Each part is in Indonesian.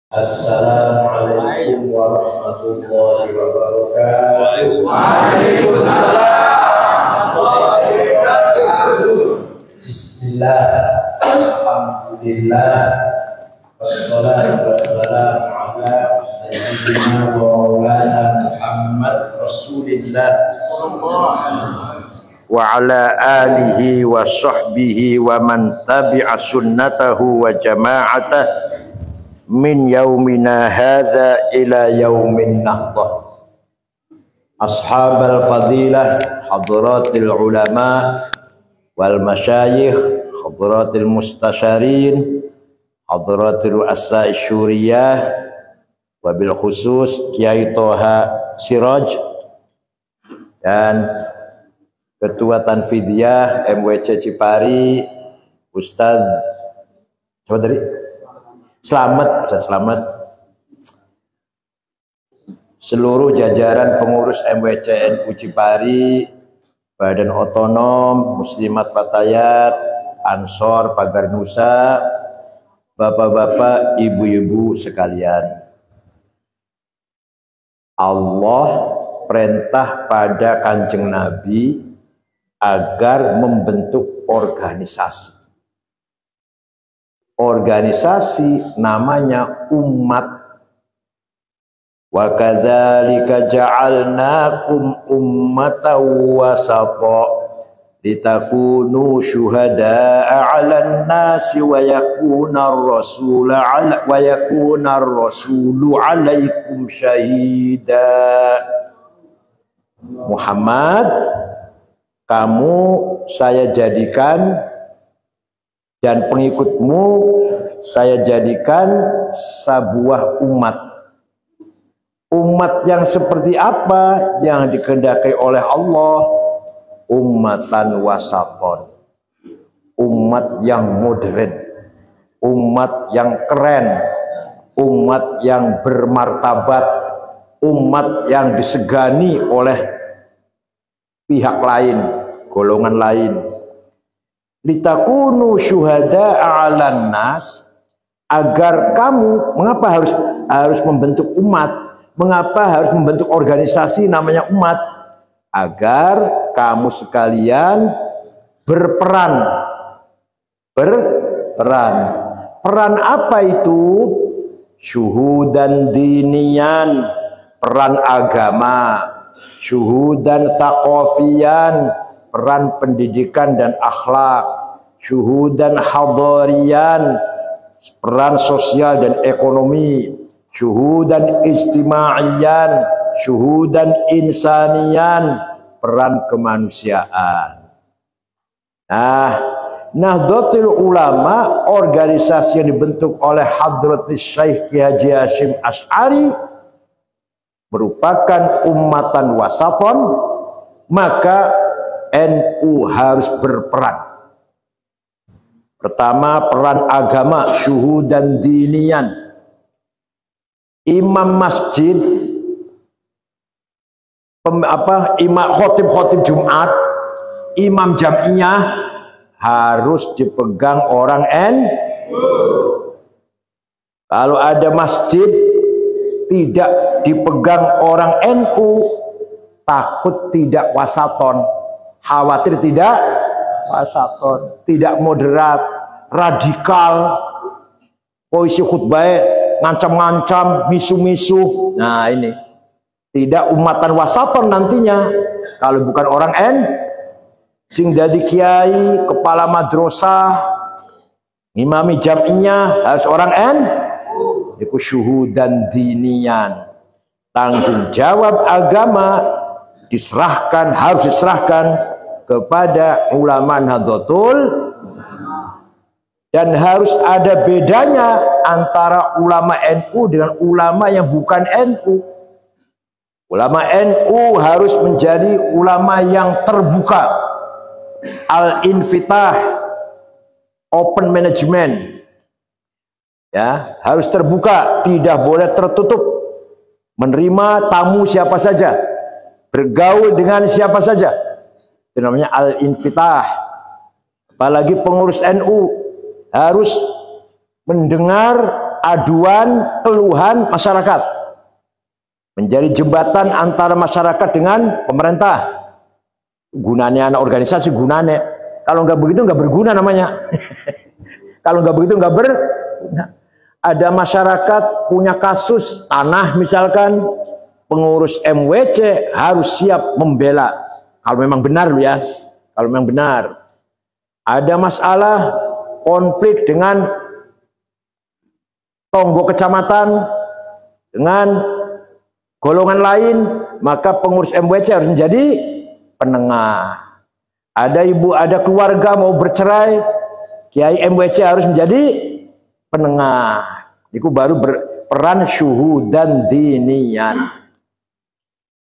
Assalamualaikum warahmatullahi wabarakatuh. Waalaikumsalam warahmatullahi wabarakatuh. Bismillah, alhamdulillah, wassalatu wassalamu ala sayyidina wa maulana Muhammad Rasulillah wa ala alihi wa sahbihi wa man tabi'a sunnatahu wa jama'atah min yaumina hadza ila yaumin nahdah. Ashabal fadilah, hadratil ulama wal masyayikh, hadratil mustasyarin, hadratil ru'asa syuriyah, wabil khusus Kiai Toha Siraj dan Ketua Tanfidiyah MWC Cipari Ustadz siapa tadi? Ustaz Slamet, seluruh jajaran pengurus MWC NU Cipari, Badan Otonom, Muslimat Fatayat, Ansor Pagar Nusa, bapak-bapak, ibu-ibu sekalian. Allah perintah pada Kanjeng Nabi agar membentuk organisasi. Organisasi namanya umat. Wa kadzalika ja'alnakum ummatan wasata litakunu syuhada'a 'alan nasi wa yakuna ar-rasulu 'alaikum syahida. Muhammad, kamu saya jadikan dan pengikutmu saya jadikan sebuah umat. Umat yang seperti apa yang dikehendaki oleh Allah? Ummatan wasaton. Umat yang modern, umat yang keren, umat yang bermartabat, umat yang disegani oleh pihak lain, golongan lain. Litakunu syuhada'a 'alan nas, agar kamu, mengapa harus membentuk umat? Mengapa harus membentuk organisasi namanya umat? Agar kamu sekalian berperan. Peran apa itu? Syuhudan dinian, peran agama. Syuhudan thaqafiyan, peran pendidikan dan akhlak. Syuhudan hadarian, peran sosial dan ekonomi. Syuhudan ijtimaiyan, syuhudan insanian, peran kemanusiaan. Nahdlatul Ulama, organisasi yang dibentuk oleh Hadratis Syekh Ki Haji Hasyim Asy'ari, merupakan ummatan wasaton, maka NU harus berperan. Pertama, peran agama, syuhudan dinian. Imam masjid, imam khotib Jumat, imam jam'iyah harus dipegang orang NU. Kalau ada masjid tidak dipegang orang NU, takut tidak wasaton, khawatir tidak wasaton, tidak moderat, radikal, puisi khutbah ngancam-ngancam, misu-misu. Nah ini tidak umatan wasaton nantinya kalau bukan orang sing dadi kiai, kepala madrasah, imami jam'iyah harus orang iku syuhudan dinian. Tanggung jawab agama harus diserahkan kepada ulama Nahdlatul, dan harus ada bedanya antara ulama NU dengan ulama yang bukan NU. Ulama NU harus menjadi ulama yang terbuka, al-infitah, open management, ya, harus terbuka, tidak boleh tertutup, menerima tamu siapa saja, bergaul dengan siapa saja. Itu namanya al-infitah. Apalagi pengurus NU harus mendengar aduan, keluhan masyarakat. Menjadi jembatan antara masyarakat dengan pemerintah. Gunanya anak organisasi, gunanya. Kalau nggak begitu nggak berguna namanya. Kalau nggak begitu nggak berguna. Ada masyarakat punya kasus tanah misalkan, pengurus MWC harus siap membela. Kalau memang benar loh ya. Kalau memang benar. Ada masalah konflik dengan tonggo kecamatan, dengan golongan lain, maka pengurus MWC harus menjadi penengah. Ada ibu, ada keluarga mau bercerai, Kiai MWC harus menjadi penengah. Itu baru berperan syuhudan dinian.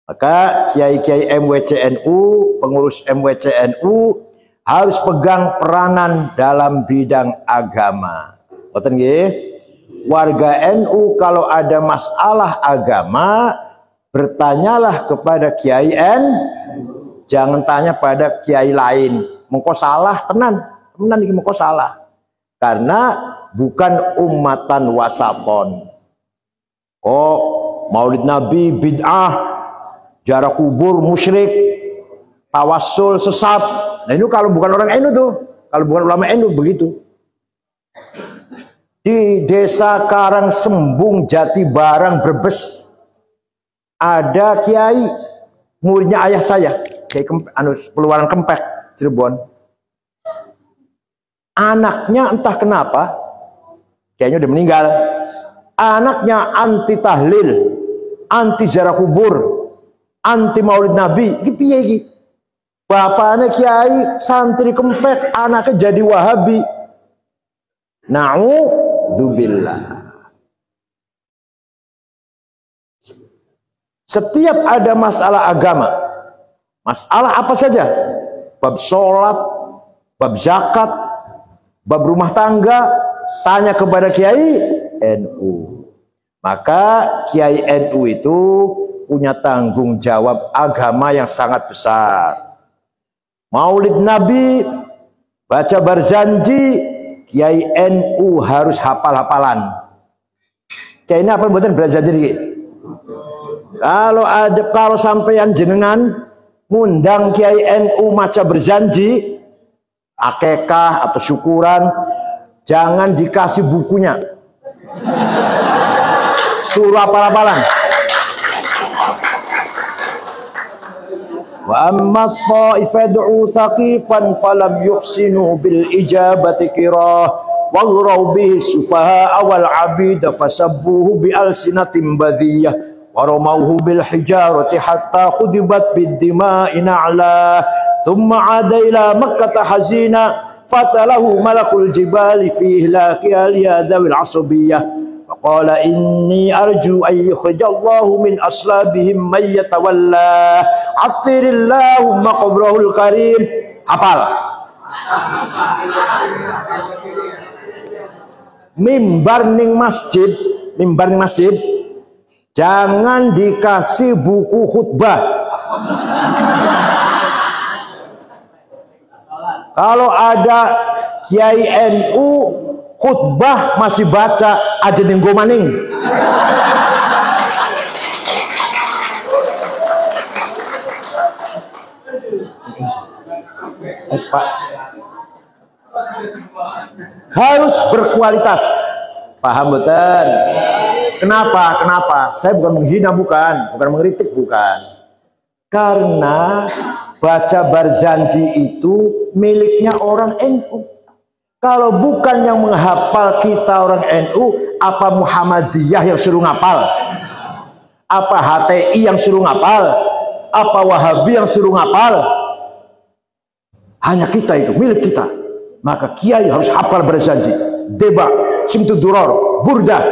Maka Kiai-Kiai MWC NU, pengurus MWC NU harus pegang peranan dalam bidang agama. Ngoten nggih? Warga NU kalau ada masalah agama, bertanyalah kepada Kiai jangan tanya pada kiai lain. Mengko salah tenan iki mengko salah. Karena bukan ummatan wasaton. Oh, Maulid Nabi bid'ah, ziarah kubur musyrik, tawassul sesat. Nah itu kalau bukan orang NU tuh, kalau bukan ulama NU begitu. Di desa Karangsembung, Jatibarang, Brebes ada kiai muridnya ayah saya. Peluaran Kempek, Cirebon. Anaknya entah kenapa, kayaknya udah meninggal. Anaknya anti tahlil, anti ziarah kubur, anti maulid nabi. Iki piye iki? Bapaknya kiai santri Kempek, anaknya jadi Wahabi. Na'udzubillah. Setiap ada masalah agama, masalah apa saja, bab sholat, bab zakat, bab rumah tangga, tanya kepada Kiai NU. Maka Kiai NU itu punya tanggung jawab agama yang sangat besar. Maulid Nabi, baca Barzanji, Kiai NU harus hafal-hafalan. Kiai ini apa buatan Barzanji ini? Kalau sampeyan jenengan ngundang Kiai NU maca berjanji akekah atau syukuran, jangan dikasih bukunya, suruh apal-apalan. Wa amma ta'ifadu thaqifan falam yuhsinu bil ijabati kirah waghraw bihi sufaha wal abid fasabbuhu bi alsinatin badiyah ورموه بالحجارة حتى خضبت بالدماء نعلا ثم عاد إلى مكة حزينا فسأله ملك الجبال في إهلاكها يا ذوي العصبية فقال إني أرجو أن يخرج الله من أصلابهم من يتولى عطر اللهم قبره الكريم. Hafal. Mimbar ning masjid, jangan dikasih buku khutbah. Kalau ada Kiai NU khutbah masih baca aja tinggo maning. Harus berkualitas. Paham betul? Kenapa? Saya bukan menghina, bukan mengkritik, bukan. Karena baca Barzanji itu miliknya orang NU. Kalau bukan yang menghafal kita orang NU, apa Muhammadiyah yang suruh ngapal? Apa HTI yang suruh ngapal? Apa Wahabi yang suruh ngapal? Hanya kita itu, milik kita. Maka kiai harus hafal Barzanji, Deba, Simtud Duror, Burdah.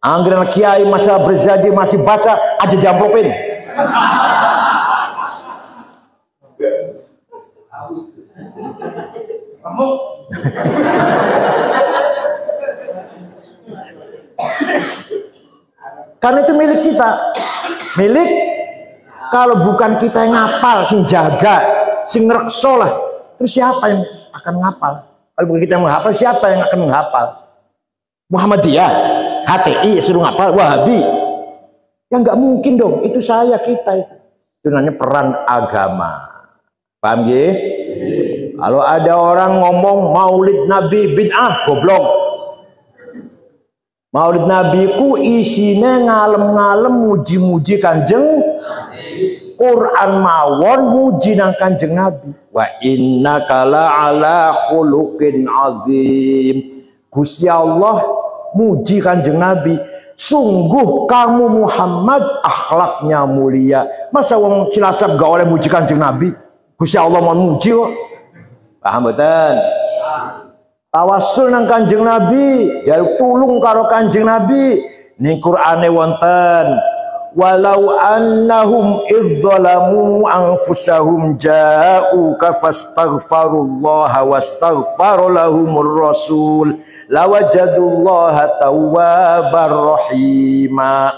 Anggaran kiai maca Barzanji masih baca aja jampropin. Karena itu milik kita. Milik, kalau bukan kita yang ngapal, sing jaga, sing ngrekso lah. Terus siapa yang akan ngapal? Kalau bukan kita yang menghafal, siapa yang akan menghafal? Muhammadiyah, HTI, suruh ngapal, Wahabi. Ya nggak mungkin dong, itu saya, kita itu. Itu namanya peran agama. Paham ya? Kalau ada orang ngomong maulid Nabi bid'ah, goblok. Maulid Nabi ku isinya ngalem-ngalem muji-muji Kanjeng Quran mawon muji nang Kanjeng Nabi. Wa innaka la'ala khuluqin azim. Gusti Allah muji Kanjeng Nabi. Sungguh kamu Muhammad akhlaknya mulia. Masa wong Cilacap gak oleh muji Kanjeng Nabi? Gusti Allah mau muji kok. Paham betul? Tawasul nang Kanjeng Nabi, ya tulung karo Kanjeng Nabi. Ning Qur'ane wonten, walau annahum idzalamu anfusahum ja'uka fastaghfirullaha wastaghfara lahumur rasul lawajadullaha tawwabar rahima.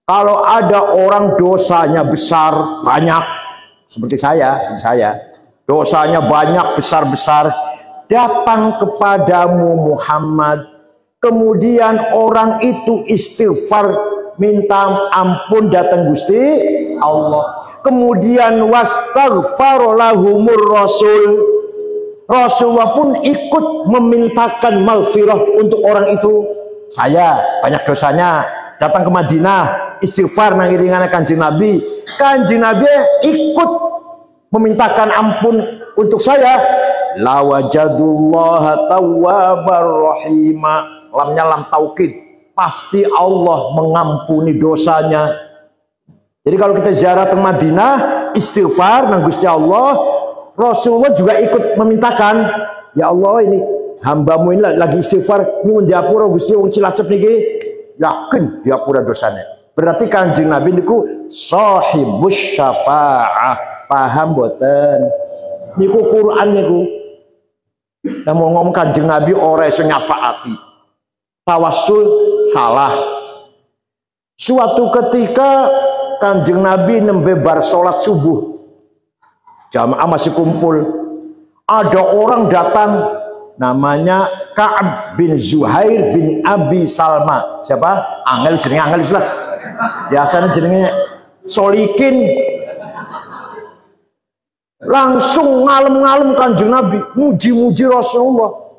Kalau ada orang dosanya besar banyak seperti saya, dosanya banyak besar-besar, datang kepadamu Muhammad, kemudian orang itu istighfar minta ampun datang Gusti Allah, kemudian wastaghfar lahumur rasul, Rasulullah pun ikut memintakan maghfirah untuk orang itu. Saya banyak dosanya, datang ke Madinah istighfar nang iringan Kanjeng Nabi, Kanjeng Nabi ikut memintakan ampun untuk saya. Lawajadullaha tawwabar rahima. Lamnya lam taukid, pasti Allah mengampuni dosanya. Jadi kalau kita ziarah ke Madinah istighfar nang Gusti Allah, Rasulullah juga ikut memintakan, ya Allah ini hambamu ini lagi istighfar nyuwun diapura Gusti wong Cilacap niki, yakin diapura dosanya. Berarti Kanjeng Nabi niku sahibus syafaah. Paham boten? Niku Quran niku. Yang mau ngomong Kanjeng Nabi ora iso nyafaati. Tawassul salah. Suatu ketika Kanjeng Nabi nembe bar salat subuh. Jamaah masih kumpul. Ada orang datang namanya Ka'ab bin Zuhair bin Abi Salma. Siapa? Angel, jenenge Angel istilah. Biasanya jenenge Solikin. Langsung ngalem-ngalem Kanjeng Nabi, muji-muji Rasulullah.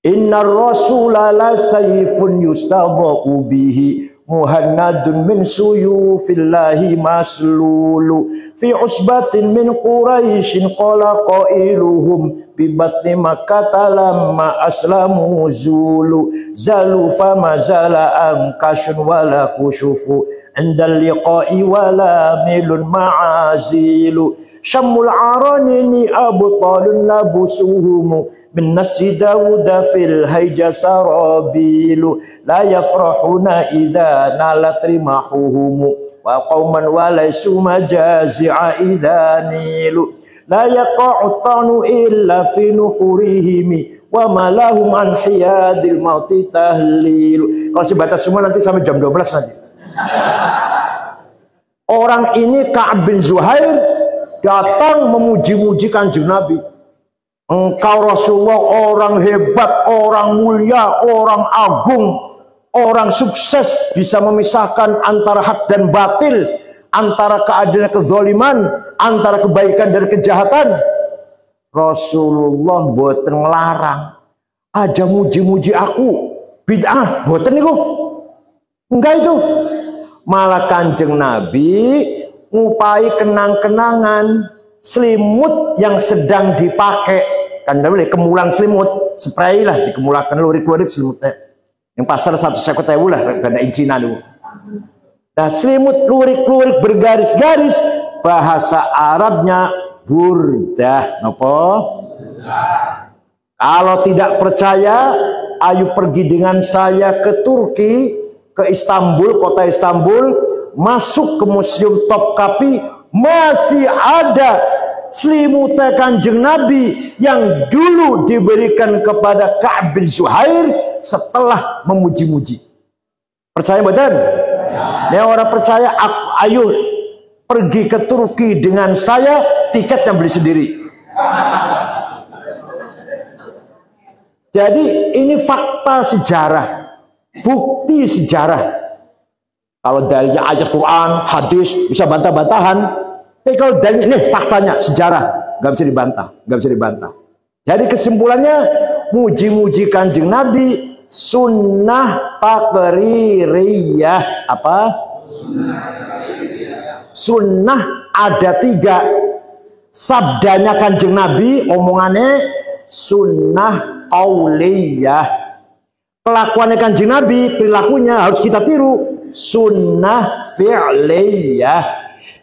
Innar rasula la sayfun yustadha'u bihi muhannadun min suyufillahi maslulu fi usbatin min quraishin qala qailuhum bi batni makkah lamma aslamu zulu zalu fama zala ankashun wala kushufu indal liqa'i wala milun ma'azilu syamul aranini abtalun labusuhumu min nasi Dawuda fil hayja sarabilu la yafrahuna idha nalat rimahuhumu wa qawman walaysu majazi'a idha nilu la yaqa'u tanu illa fi nuhurihimi wa malahum an hiyadil mauti tahlilu. Kalau saya baca semua nanti sampai jam 12 nanti. Orang ini Ka'ab bin Zuhair datang memuji-muji Kanjeng Nabi. Engkau Rasulullah orang hebat, orang mulia, orang agung, orang sukses, bisa memisahkan antara hak dan batil, antara keadilan dan kezaliman, antara kebaikan dan kejahatan. Rasulullah boten ngelarang, aja muji-muji aku, bid'ah, boten niku. Enggak itu. Malah Kanjeng Nabi ngupai kenang-kenangan selimut yang sedang dipakai. Kan Nabi kemulan selimut, spray lah dikemulakan lurik-lurik selimutnya. Yang pasar 150.000 lah ganda incinan dulu. Nah, selimut lurik-lurik bergaris-garis, bahasa Arabnya burdah. Napa? Kalau tidak percaya, ayo pergi dengan saya ke Turki, ke Istanbul, kota Istanbul, masuk ke Museum Topkapi, masih ada selimut Kanjeng Nabi yang dulu diberikan kepada Ka'ab bin Zuhair setelah memuji-muji. Percaya betul? Nek orang percaya, ayo pergi ke Turki dengan saya, tiketnya beli sendiri. Jadi ini fakta sejarah, bukti sejarah. Kalau dalilnya ayat Quran, hadis bisa bantah-bantahan. Tapi kalau dalilnya ini faktanya sejarah, nggak bisa dibantah, nggak bisa dibantah. Jadi kesimpulannya, muji-muji Kanjeng Nabi sunnah taqririyah. Apa? Sunnah ada 3. Sabdanya Kanjeng Nabi, omongannya sunnah qauliyah. Kelakuannya Kanjeng Nabi, perilakunya harus kita tiru, sunnah fi'liyah.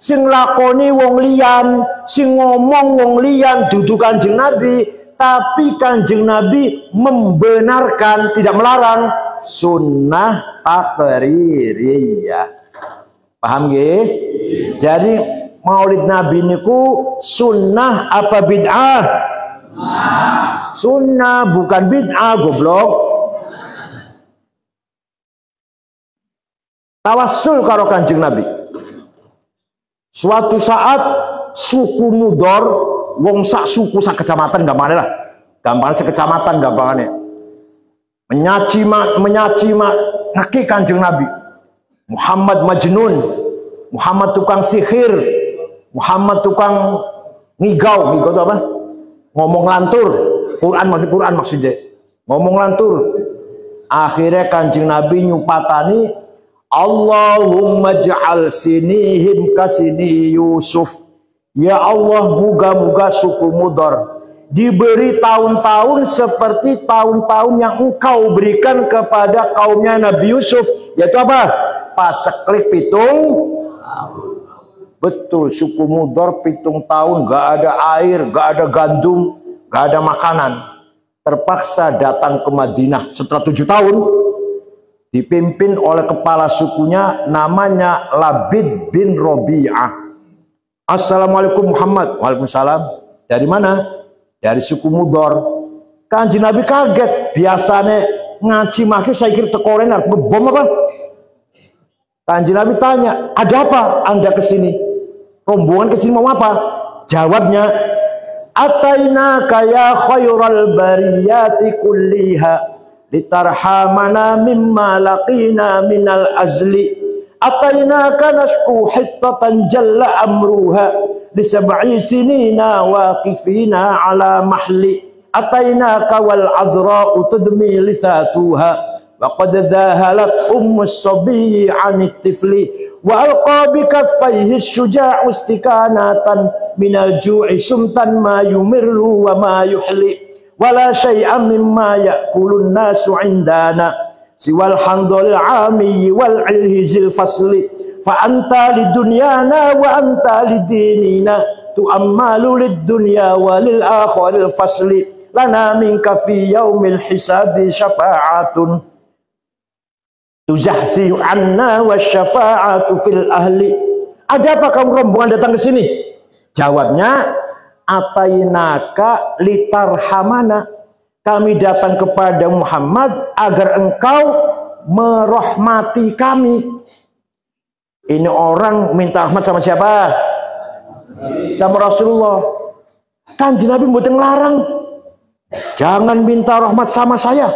Sing lakoni wong liyan, sing ngomong wong liyan dudu Kanjeng Nabi, tapi Kanjeng Nabi membenarkan, tidak melarang, sunnah taqririyah. Paham nggih? Jadi Maulid Nabi niku sunnah apa bid'ah? Sunnah, bukan bid'ah, goblok. Tawassul karo Kanjeng Nabi. Suatu saat suku Mudor, wong sak suku sak kecamatan gampangane lah. Gampangane sak kecamatan gampangane. Menyaci ngaki Kanjeng Nabi. Muhammad Majnun, Muhammad tukang sihir, Muhammad tukang ngigau itu apa? Ngomong lantur. Quran maksudnya. Ngomong lantur. Akhirnya Kanjeng Nabi nyupatani, Allahumma ja'al sinihim kasini Yusuf. Ya Allah, moga-moga suku Mudor diberi tahun-tahun seperti tahun-tahun yang engkau berikan kepada kaumnya Nabi Yusuf. Yaitu apa? Paceklik pitung. Betul, suku Mudor 7 tahun gak ada air, gak ada gandum, gak ada makanan. Terpaksa datang ke Madinah setelah 7 tahun, dipimpin oleh kepala sukunya namanya Labid bin Robi'ah. Assalamualaikum Muhammad. Waalaikumsalam. Dari mana? Dari suku Mudor. Kanjeng Nabi kaget, biasanya ngaji maki saya kira tekoren harus ngebom apa? Kanjeng Nabi tanya, ada apa Anda kesini? Rombongan kesini mau apa? Jawabnya, Atainaka ya khairal bariyati kulliha litarhamana mimma laqina minal azli. Atainaka nashku hittatan jalla amruha lisab'i sinina waqifina ala mahli. Atainaka wal adra'u tudmi lithatuha wa qad dhahalat ummus sabiyyi 'anit tifli. Wa alqa bi kaffayhi syuja'u istikanatan minal ju'i sumtan ma yumirru wa ma yuhli wala syai'an mimma ya'kulun nasu 'indana siwal handul 'ami wal 'ilhizil fasli fa anta lidunyana wa anta lidinina tu'ammalu lid-dunya wa lil akhiril fasli lana minka fi yaumil hisabi syafa'atun tuzahzi'u anna wasyafa'atu fil ahli. Ada apa kamu rombongan datang ke sini? Jawabnya, atainaka litarhamana. Kami datang kepada Muhammad agar engkau merahmati kami. Ini orang minta rahmat sama siapa? Sama Rasulullah. Kanjeng Nabi mboten nglarang. Jangan minta rahmat sama saya.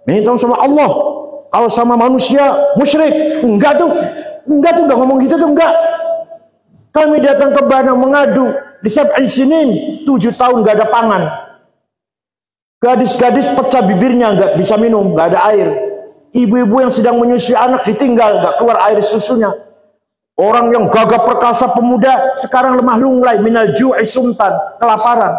Minta sama Allah. Kalau sama manusia musyrik, enggak enggak ngomong gitu tuh, enggak. Kami datang ke Bana mengadu di sab'i sinin, 7 tahun enggak ada pangan. Gadis-gadis pecah bibirnya, enggak bisa minum, enggak ada air. Ibu-ibu yang sedang menyusui anak ditinggal, enggak keluar air susunya. Orang yang gagah perkasa pemuda sekarang lemah lunglai minal ju'i sumtan, kelaparan.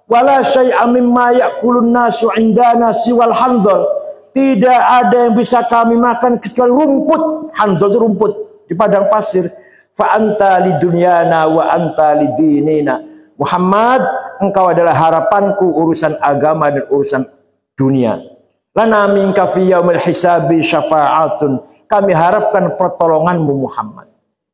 Wala syai'a mimma ya'kulun nasu indana siwal handal. Tidak ada yang bisa kami makan kecuali rumput. Handol itu rumput di padang pasir. Fa anta lidunyana wa anta lidinina. Muhammad, engkau adalah harapanku urusan agama dan urusan dunia. Lana minka fi yaumil hisabi syafa'atun. Kami harapkan pertolonganmu Muhammad.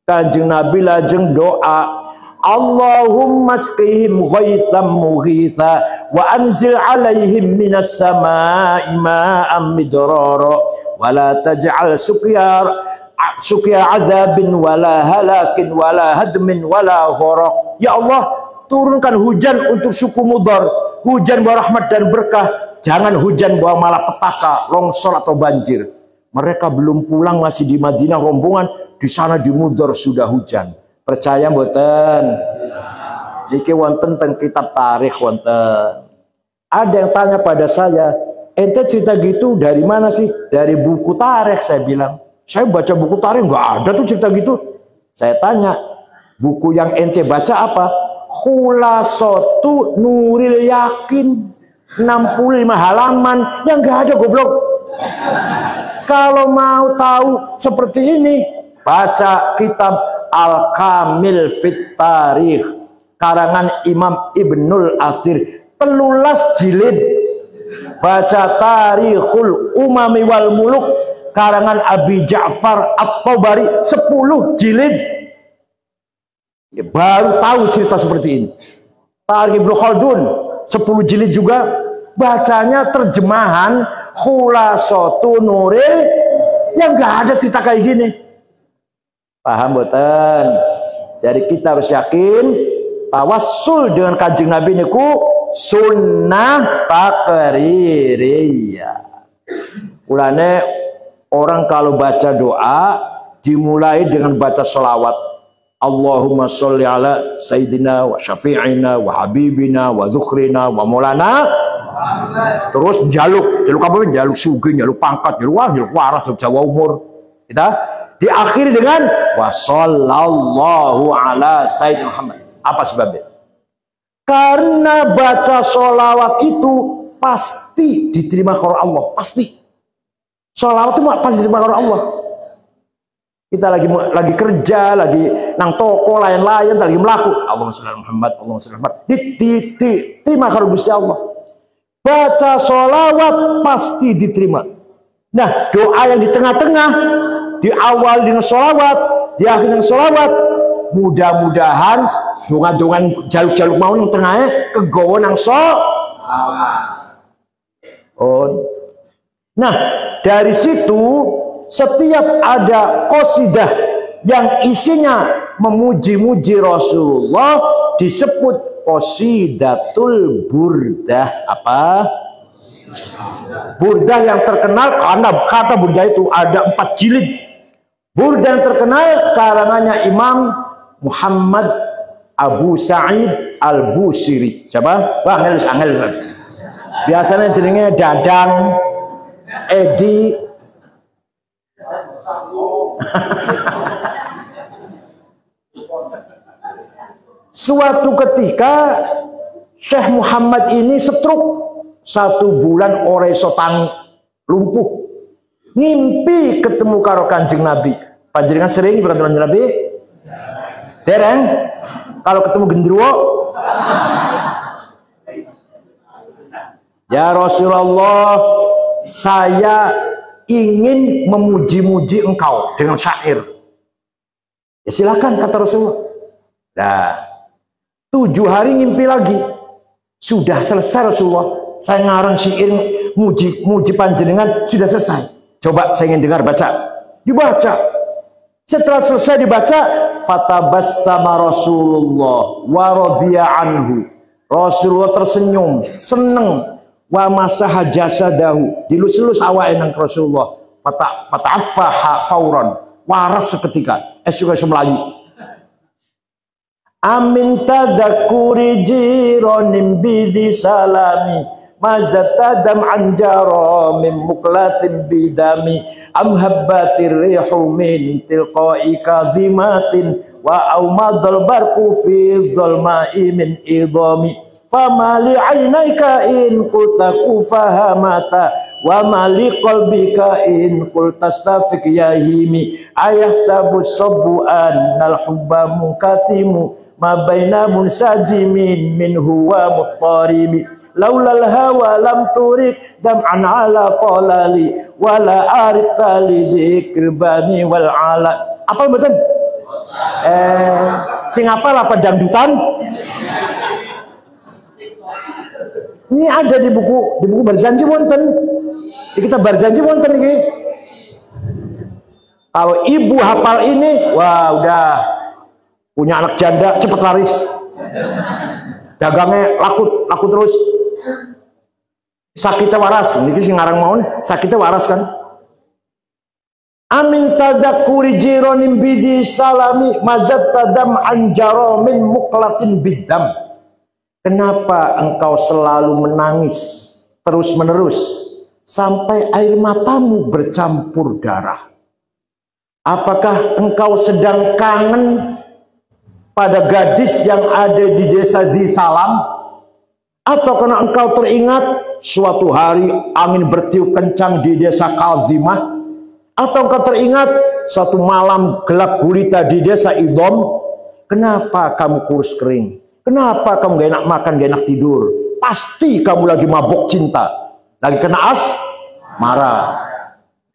Kanjeng Nabi lajeng doa, Allahumma asqihim ghaitham mughitha wa anzil alaihim minas samai ma'am midrara wa la taj'al suqya adzabin wala halakin wala hadmin wala gharaq. Ya Allah, turunkan hujan untuk suku Mudar, hujan berahmat dan berkah. Jangan hujan bawa malapetaka, longsor atau banjir. Mereka belum pulang, masih di Madinah rombongan, di sana di Mudhar sudah hujan. Percaya mboten? Niki wonten teng kitab tarikh wonten. Ada yang tanya pada saya, ente cerita gitu dari mana sih? Dari buku tarikh. Saya bilang, saya baca buku tarikh nggak ada tuh cerita gitu. Saya tanya, buku yang ente baca apa? Khulasatu Nuril Yakin, 65 halaman, yang nggak ada goblok. Kalau mau tahu seperti ini, baca kitab Al-Kamil Fit Tarikh karangan Imam Ibnul Athir, 13 jilid. Baca Tarikhul Umami wal Muluk karangan Abi Ja'far At-Tabari, 10 jilid. Ya, baru tahu cerita seperti ini. Tarikh Ibnu Khaldun 10 jilid juga, bacanya terjemahan Khulasatu Nuril, yang nggak ada cerita kayak gini. Paham boten? Jadi kita harus yakin tawassul dengan Kanjeng Nabi niku sunnah takririyah. Mulane orang kalau baca doa dimulai dengan baca sholawat. Allahumma sholli ala sayyidina wa syafi'ina wa habibina wa dzukhrina wa maulana. Terus jaluk apa? Jaluk sugih, jaluk pangkat, jaluk waras, Jawa umur. Kita diakhiri dengan wa sallallahu ala sayyidina Muhammad. Apa sebabnya? Karena baca sholawat itu pasti diterima oleh Allah, pasti. Sholawat itu pasti diterima oleh Allah. Kita lagi kerja, lagi nang toko, lain-lain, lagi melaku. Allahumma sholli ala Muhammad, Allahumma sholli ala Muhammad. Diterima oleh Gusti Allah. Baca sholawat pasti diterima. Nah, doa yang di tengah-tengah, di awal dengan sholawat, di akhir dengan sholawat, mudah-mudahan dongan-dongan jaluk-jaluk mau yang tengahnya kegowo nang sholawat. Oh. Nah, dari situ setiap ada qasidah yang isinya memuji-muji Rasulullah disebut qasidatul burdah. Apa? Burdah yang terkenal karena kata burdah itu ada 4 jilid. Burdah yang terkenal karangannya Imam Muhammad Abu Sa'id Al-Busiri. Coba, Bang, angel. Biasanya jenenge Dadang, Edi. Suatu ketika Syekh Muhammad ini stroke 1 bulan ora iso tangi, lumpuh. Ngimpi ketemu karo Kanjeng Nabi. Panjenengan sering ketemu Kanjeng Nabi? Dereng? Kalau ketemu gendruwo? Ya Rasulullah, saya ingin memuji-muji engkau dengan syair. Ya silakan, kata Rasulullah. Nah, 7 hari ngimpi lagi. Sudah selesai Rasulullah. Saya ngarang syair muji panjenengan, sudah selesai. Coba saya ingin dengar, baca. Dibaca. Setelah selesai dibaca, fatabassama Rasulullah wa radiya anhu. Rasulullah tersenyum, seneng. Wa masaha jasadahu, dilus-lus awake nang Rasulullah. Fata'affaha fauran, waras seketika. Juga melayu. Amin tadzakuri jironim bidhi salami mazatadam anjaro min muklatin bidami amhabbatir rihu min tilqai kadhimatin wa aumadal barku fi dhulma'i min idhami fama li aynaika in qulta fahamata wa mali qalbika in qulta astafiq yahimi ayahsabu sabbu annal hubba munkatimu ma baina munsajimin minhu wa muttarimi laulal hawa lam turik dam'an ala qalali wala arita li dzikribani wal ala. Apa betul? Sing apa lah dangdutan? Ini ada di buku Berjanji wonten. Di kitab Berjanji wonten iki. Kalau ibu hafal ini, wah udah punya anak janda, cepet laris. Dagangnya laku terus. Sakitnya waras, niki sing ngarang mau sakitnya waras kan. Amin tadzakuri jironim bidi salami mazat tadam anjaro min muklatin bidam. Kenapa engkau selalu menangis terus menerus sampai air matamu bercampur darah? Apakah engkau sedang kangen pada gadis yang ada di desa di Salam? Atau karena engkau teringat suatu hari angin bertiup kencang di desa Kalzimah? Atau engkau teringat suatu malam gelap gulita di desa Idom? Kenapa kamu kurus kering? Kenapa kamu gak enak makan, gak enak tidur? Pasti kamu lagi mabuk cinta, lagi kena marah.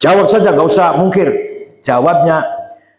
Jawab saja, gak usah mungkir. Jawabnya,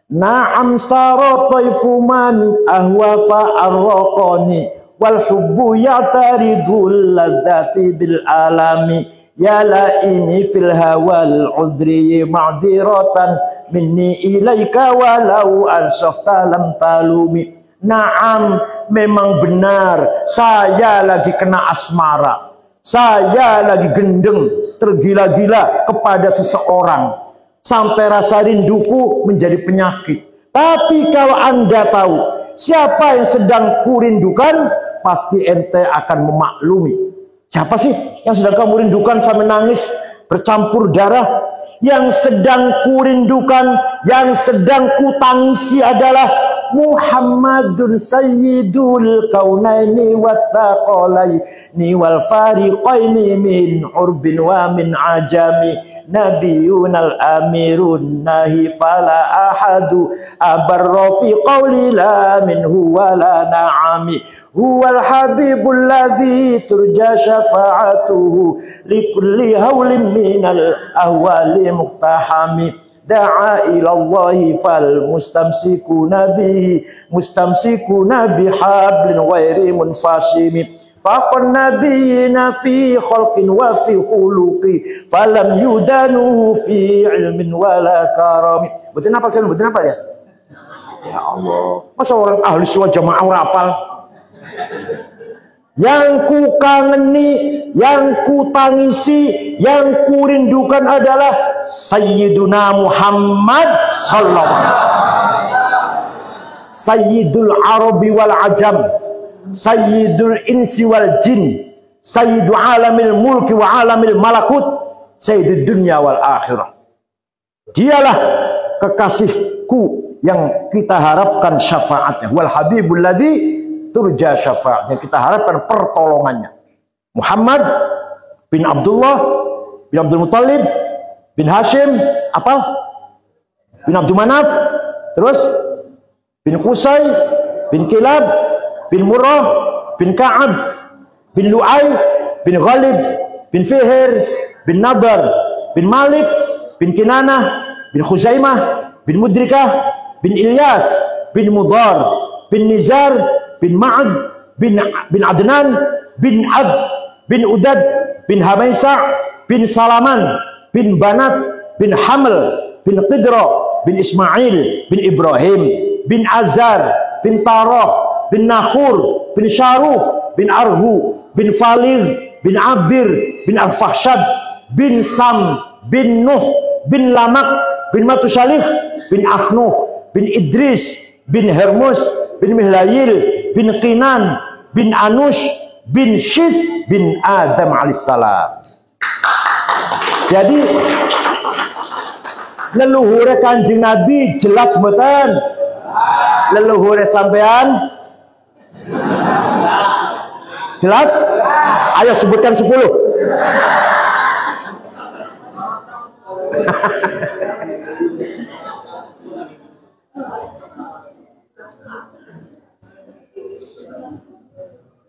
na'am saro taifuman ahwa fa'arraqani wal hubbu ya'taridul ladzati bil alami ya laimi fil hawal udri ma'diratan minni ilaika walau ansafta lam talumi. Naam, memang benar saya lagi kena asmara, saya lagi gendeng tergila-gila kepada seseorang sampai rasa rinduku menjadi penyakit. Tapi kalau Anda tahu siapa yang sedang kurindukan, pasti ente akan memaklumi. Siapa sih yang sedang kamu rindukan sampai nangis bercampur darah? Yang sedang kurindukan, yang sedang kutangisi adalah Muhammadun sayyidul kaunaini wathaqalaini wal fariqaini min urbin wa min ajami nabiyunal amirun nahi fala ahadu abarra fi qawli la minhu wala na'ami huwal habibul ladzi turja syafa'atuhu likulli haulin minal ahwali muqtahami da'a ilallahi fal mustamsikuna bihablin ghairi munfasimi faqan nabiyina fi khalqin wa fi khuluqi falam yudanu fi ilmin wala karami. Betul apa sih? Betul apa ya? Ya Allah, masa orang ahli sunnah jamaah rapal? Yang ku kangeni, yang ku tangisi, yang ku rindukan adalah Sayyiduna Muhammad sallallahu alaihi wasallam. Sayyidul Arabi wal Ajam, Sayyidul Insi wal Jin, Sayyidu alamil mulki wa alamil malakut, Sayyidud dunya wal akhirah. Dialah kekasihku yang kita harapkan syafaatnya. Wal habibul ladzi turja syafaatnya, kita harapkan pertolongannya. Muhammad bin Abdullah bin Abdul Muttalib bin Hashim, apa? Bin Abdul Manaf, terus bin Qusay bin Kilab bin Murrah bin Ka'ab bin Lu'ay bin Ghalib bin Fihir bin Nadar bin Malik bin Kinanah bin Khuzaimah bin Mudrikah bin Ilyas bin Mudar bin Nizar bin Ma'ad bin Adnan bin Ab bin Udad bin Hamaisa bin Salaman bin Banat bin Haml bin Qidra bin Ismail bin Ibrahim bin Azar bin Tarah bin Nakhur bin Syaruh bin Arhu bin Falig bin Abir bin Al-Fahshad bin Sam bin Nuh bin Lamak bin Matusalih bin Akhnuh bin Idris bin Hermus bin Mihlayil bin Qinan bin Anush bin Syith bin Adam alaihissalam. Jadi leluhur Kanjeng Nabi jelas mboten? Leluhur sampean jelas? Ayo sebutkan 10.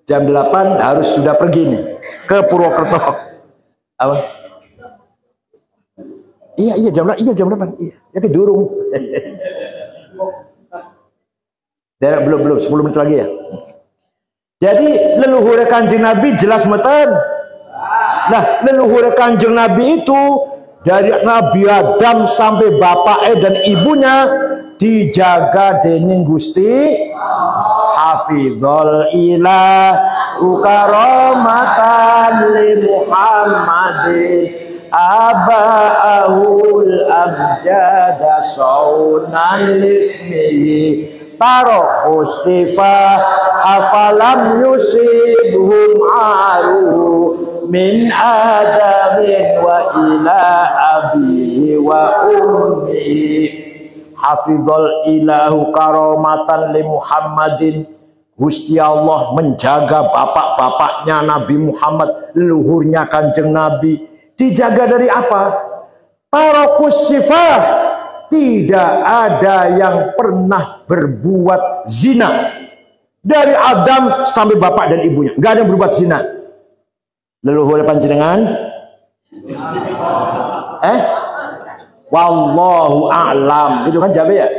Jam 8 harus sudah pergi nih ke Purwokerto. Apa? Iya jam 8. Iya, tapi durung. belum 10 menit lagi ya. Jadi leluhur Kanjeng Nabi jelas meten. Nah, leluhur Kanjeng Nabi itu dari Nabi Adam sampai bapaknya dan ibunya dijaga dening Gusti hafizul ilahu karamatan li Muhammadin aba'ahul abjada saunan lismihi taroku sifah hafalam yusibhum aruhu min adamin wa ila abihi wa ummihi hafizul ilahu karamatan li Muhammadin. Gusti Allah menjaga bapak-bapaknya Nabi Muhammad, leluhurnya Kanjeng Nabi. Dijaga dari apa? Tarokus sifah, tidak ada yang pernah berbuat zina. Dari Adam sampai bapak dan ibunya, nggak ada yang berbuat zina. Leluhur panjenengan? Wallahu a'lam. Itu kan jawab ya?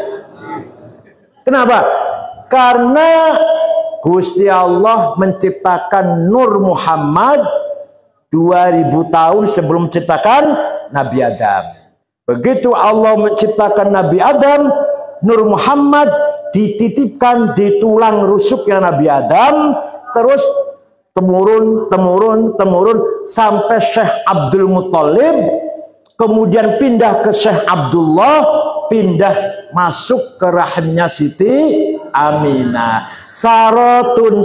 Kenapa? Karena Gusti Allah menciptakan Nur Muhammad 2000 tahun sebelum menciptakan Nabi Adam. Begitu Allah menciptakan Nabi Adam, Nur Muhammad dititipkan di tulang rusuknya Nabi Adam, terus temurun sampai Syekh Abdul Muttalib, kemudian pindah ke Syekh Abdullah, pindah masuk ke rahimnya Siti Aminah. Sarotun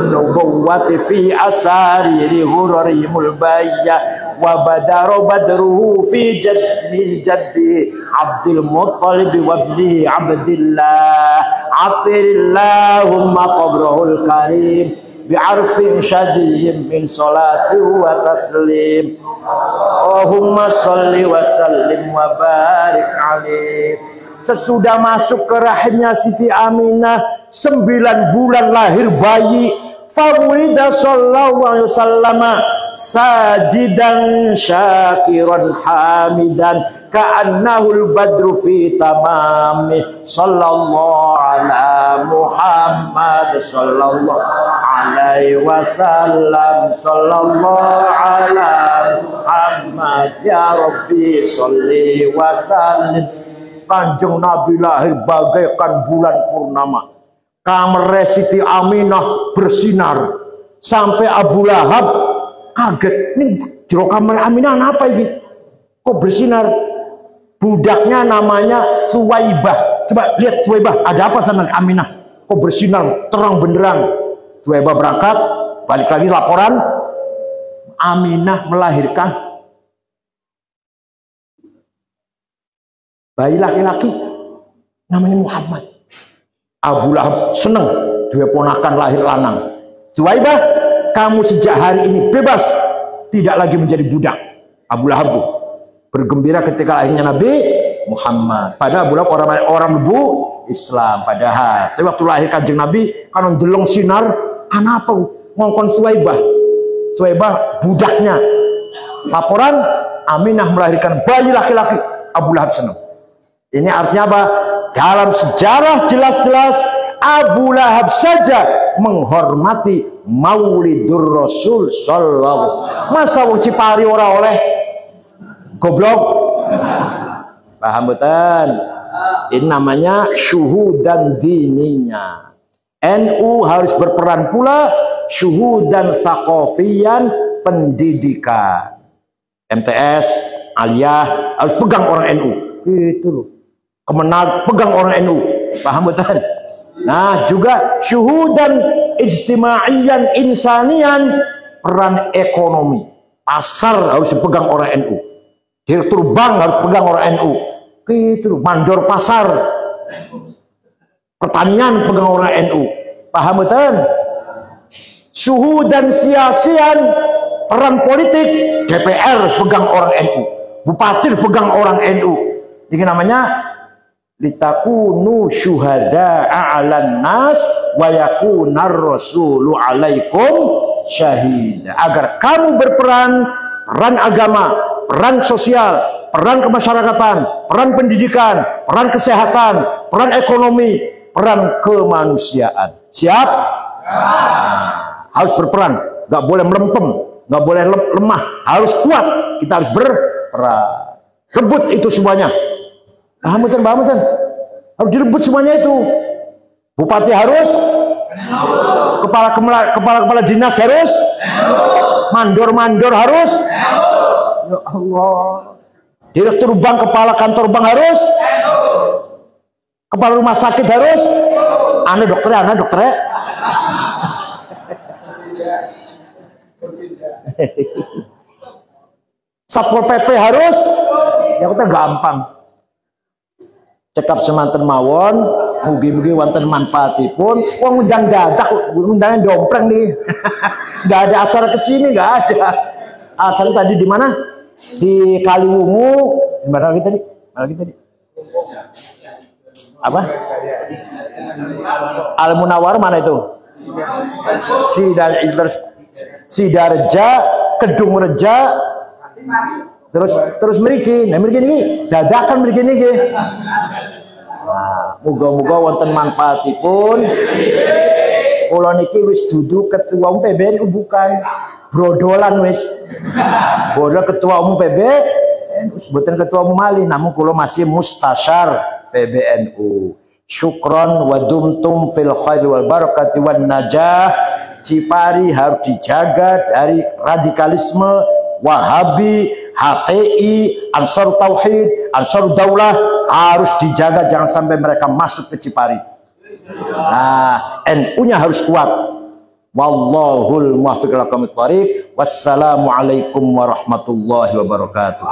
nubuwati fi asari hurarimul bayya wa badaro badruhu fi jaddi Abdul Muttalib wa ibni Abdillah atirillahumma qabrahul karim bi'arfin syadihim min salati wa taslim Allahumma salli wa sallim wa barik alaih. Sesudah masuk ke rahimnya Siti Aminah 9 bulan lahir bayi, fawulida sallallahu alaihi wasallam sajidan syakiran hamidan ka'annahul badru fi tamami sallallahu ala Muhammad sallallahu alaihi wasallam sallallahu ala Muhammad ya Rabbi salli wa sallim. Kanjeng Nabi lahir bagaikan bulan purnama. Kamar Siti Aminah bersinar sampai Abu Lahab kaget. Ini jero kamar Aminah apa ini? Kok bersinar? Budaknya namanya Suwaibah. Coba lihat Suwaibah, ada apa sama Aminah? Kok bersinar terang benderang? Suwaibah berangkat, balik lagi laporan. Aminah melahirkan bayi laki-laki namanya Muhammad. Abu Lahab senang, dua ponakan lahir lanang. Suwaibah, kamu sejak hari ini bebas, tidak lagi menjadi budak. Abu Lahab bergembira ketika lahirnya Nabi Muhammad. Padahal Abu Lahab orang lebu Islam. Padahal tapi waktu lahir Kanjeng Nabi kan delong sinar, kenapa ngongkon Suwaibah? Suwaibah budaknya. Laporan Aminah melahirkan bayi laki-laki. Abu Lahab senang. Ini artinya apa? Dalam sejarah jelas-jelas Abu Lahab saja menghormati Maulidur Rasul sallallahu. Masa wong Cipari ora oleh goblok? Paham betul? Ini namanya syuhudan dininya. NU harus berperan pula syuhudan thaqafiyan pendidikan. MTS, Aliyah harus pegang orang NU. Gitu loh. Kemenang pegang orang NU, paham betul? Nah juga syuhudan ijtimaiyan insanian, peran ekonomi pasar harus dipegang orang NU, direktur bank harus pegang orang NU, gitu. Mandor pasar pertanian pegang orang NU, paham betul? Syuhudan siasian, peran politik DPR harus pegang orang NU, bupati pegang orang NU. Ini namanya litakunu syuhada 'alan nas wa yakunar rasulu 'alaikum syahida. Agar kamu berperan, peran agama, peran sosial, peran kemasyarakatan, peran pendidikan, peran kesehatan, peran ekonomi, peran kemanusiaan. Siap? Harus berperan, nggak boleh melempem, nggak boleh lemah, harus kuat. Kita harus berperan. Rebut itu semuanya. Paham betul? Harus direbut semuanya itu. Bupati harus, kepala dinas harus, mandor harus. Ya Allah. Direktur bank, kepala kantor bank harus, kepala rumah sakit harus. Ana dokternya. Satpol PP harus. Ya kita gampang. Cekap semanten mawon, mugi-mugi wonten manfaatipun. Wong undang dadak, undangan dompleng nih. Nggak ada acara kesini, nggak ada. Acara tadi di mana? Di Kaliwungu. Di mana lagi tadi? Apa? Al Munawar mana itu? Sidareja, Kedung Reja. Terus mriki, niki dadakan mriki niki. Nah, muga-muga wonten manfaatipun. Kula niki wis dudu ketua umum PBNU bukan brodolan wis. Bodol ketua umum PBNU, mboten ketua umum malih, namun kula masih mustasyar PBNU. Syukron wa dumtum fil khairi wal barakati wan najah. Cipari harus dijaga dari radikalisme Wahabi, HTI, Ansar Tauhid, Ansar Daulah harus dijaga, jangan sampai mereka masuk ke Cipari. Nah, NU-nya harus kuat. Wallahul muwaffiq ila aqwamit thoriq. Wassalamualaikum warahmatullahi wabarakatuh.